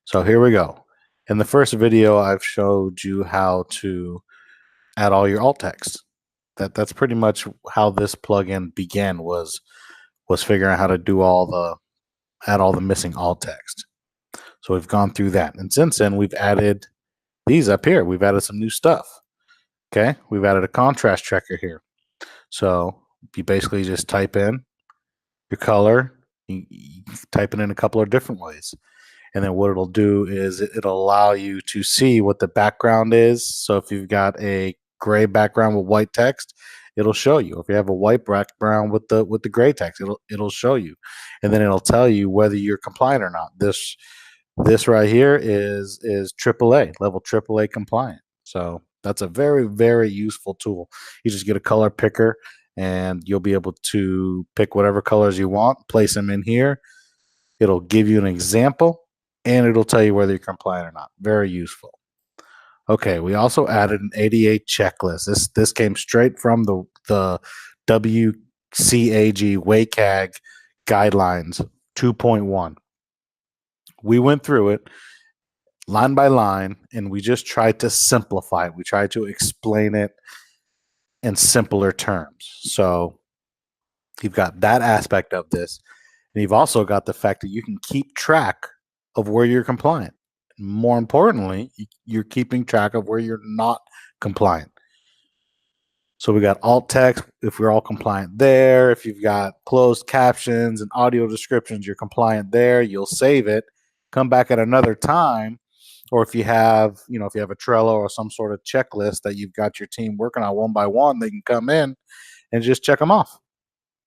So here we go. In the first video, I've showed you how to add all your alt text. That's pretty much how this plugin began was figuring out how to do add all the missing alt text. So we've gone through that. And since then, we've added these up here. We've added some new stuff. Okay, we've added a contrast checker here. So you basically just type in your color, you type it in a couple of different ways. And then what it'll do is it'll allow you to see what the background is. So if you've got a gray background with white text, it'll show you. If you have a white background with the gray text, it'll show you. And then it'll tell you whether you're compliant or not. This right here is AAA, level AAA compliant. So that's a very, very useful tool. You just get a color picker and you'll be able to pick whatever colors you want, place them in here. It'll give you an example and it'll tell you whether you're compliant or not. Very useful. Okay, we also added an ADA checklist. This came straight from the WCAG WCAG guidelines 2.1. We went through it line by line and we just tried to simplify it. We tried to explain it in simpler terms. So you've got that aspect of this. And you've also got the fact that you can keep track of where you're compliant. More importantly, you're keeping track of where you're not compliant. So we got alt text, if we're all compliant there. If you've got closed captions and audio descriptions, you're compliant there. You'll save it, come back at another time. Or if you have, if you have a Trello or some sort of checklist that you've got your team working on one by one, they can come in and just check them off.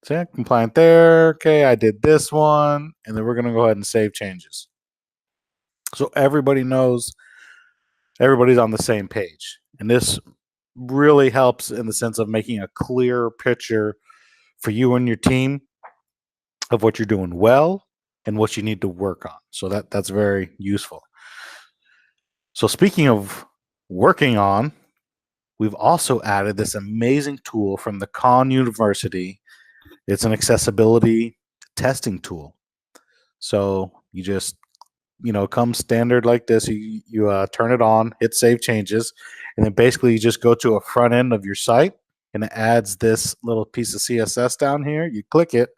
So compliant there. Okay, I did this one. And then we're going to go ahead and save changes. So everybody knows, everybody's on the same page. And this really helps in the sense of making a clear picture for you and your team of what you're doing well and what you need to work on. So that's very useful. So speaking of working on, we've also added this amazing tool from the Khan University. It's an accessibility testing tool. So you just, comes standard like this. You turn it on, hit save changes, and then basically you just go to a front end of your site and it adds this little piece of CSS down here. You click it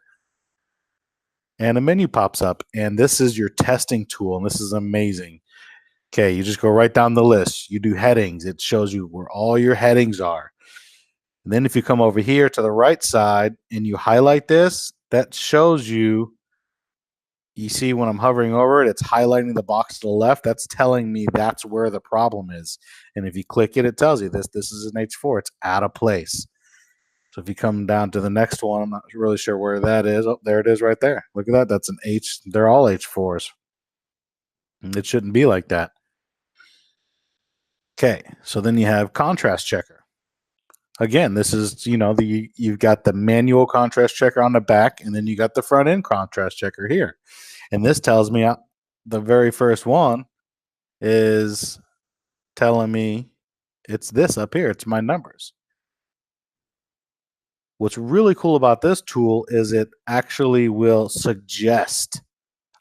and a menu pops up, and this is your testing tool, and this is amazing. Okay, you just go right down the list. You do headings. It shows you where all your headings are. And then if you come over here to the right side and you highlight this, that shows you see when I'm hovering over it, it's highlighting the box to the left. That's telling me that's where the problem is. And if you click it, it tells you this is an H4. It's out of place. So if you come down to the next one, I'm not really sure where that is. Oh, there it is right there. Look at that. That's an H. They're all H4s. And it shouldn't be like that. Okay, so then you have contrast checker. Again, this is, you've got the manual contrast checker on the back, and then you got the front end contrast checker here. And this tells me the very first one is telling me it's this up here. It's my numbers. What's really cool about this tool is it actually will suggest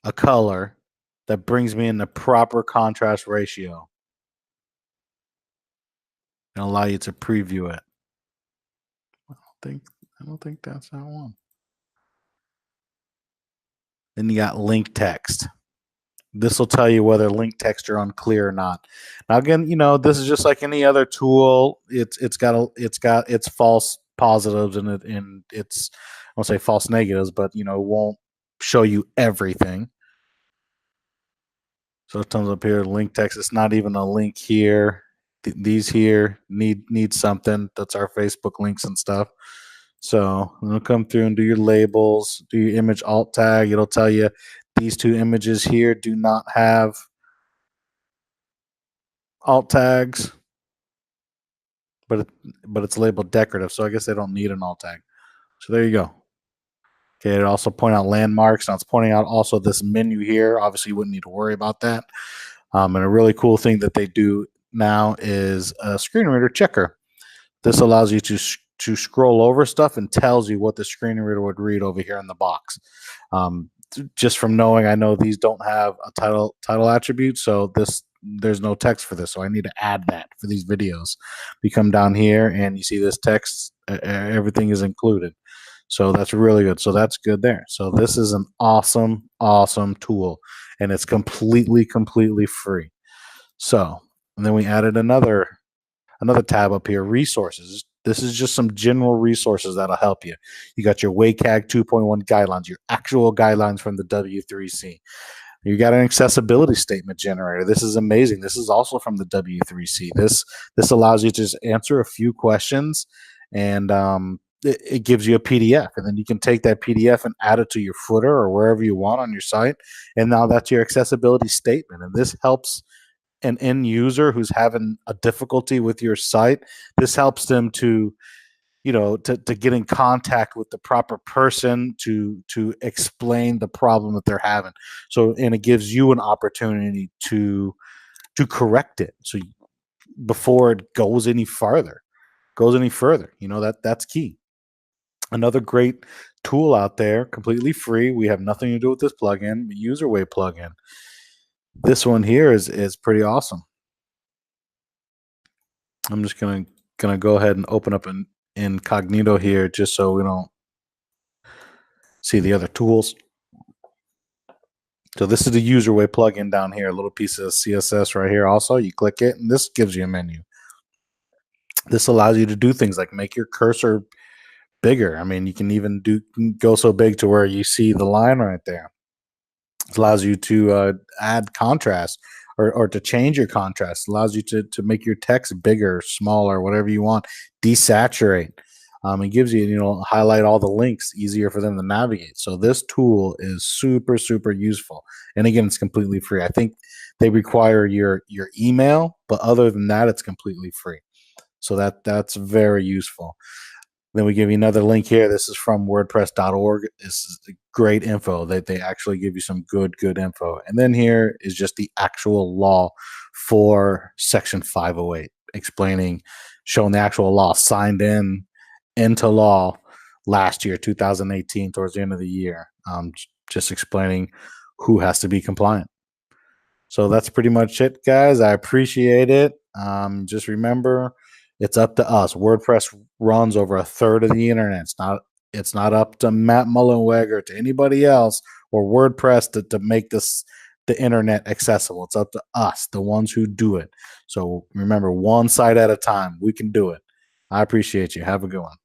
a color that brings me in the proper contrast ratio and allow you to preview it. I don't think that's that one. Then you got link text. This will tell you whether link text are unclear or not. Now again, this is just like any other tool. It's got its false positives and it's, I won't say false negatives, but it won't show you everything. So it comes up here, link text. It's not even a link here. These here need something. That's our Facebook links and stuff. So it'll come through and do your labels, do your image alt tag. It'll tell you these two images here do not have alt tags, but it's labeled decorative. So I guess they don't need an alt tag. So there you go. Okay, it also point out landmarks. Now it's pointing out also this menu here. Obviously, you wouldn't need to worry about that. And a really cool thing that they do now is a screen reader checker. This allows you to scroll over stuff and tells you what the screen reader would read over here in the box. just from knowing, I know these don't have a title attribute, so there's no text for this, so I need to add that for these videos. We come down here and you see this text, everything is included, so that's really good. So that's good there. So this is an awesome tool, and it's completely free. So, and then we added another tab up here, resources. This is just some general resources that'll help you. You got your WCAG 2.1 guidelines, your actual guidelines from the W3C. You got an accessibility statement generator. This is amazing. This is also from the W3C. This allows you to just answer a few questions, and it gives you a PDF, and then you can take that PDF and add it to your footer or wherever you want on your site, and now that's your accessibility statement. And this helps an end user who's having a difficulty with your site. This helps them to get in contact with the proper person to explain the problem that they're having. So, and it gives you an opportunity to correct it, so before it goes any further, that's key. Another great tool out there, completely free. We have nothing to do with this plugin, UserWay plugin. This one here is pretty awesome. I'm just gonna go ahead and open up an incognito here, just so we don't see the other tools. So this is the UserWay plugin down here, a little piece of CSS right here. Also, you click it, and this gives you a menu. This allows you to do things like make your cursor bigger. I mean, you can even go so big to where you see the line right there. It allows you to add contrast or to change your contrast. It allows you to make your text bigger, smaller, whatever you want. Desaturate. It gives you, highlight all the links, easier for them to navigate. So this tool is super useful. And again, it's completely free. I think they require your email, but other than that, it's completely free. So that's very useful. Then we give you another link here. This is from WordPress.org. This is great info. They actually give you some good info. And then here is just the actual law for Section 508, showing the actual law signed into law last year, 2018, towards the end of the year. Just explaining who has to be compliant. So that's pretty much it, guys. I appreciate it. Just remember, it's up to us. WordPress runs over a third of the internet. It's not up to Matt Mullenweg or to anybody else or WordPress to make the internet accessible. It's up to us, the ones who do it. So remember, one site at a time. We can do it. I appreciate you. Have a good one.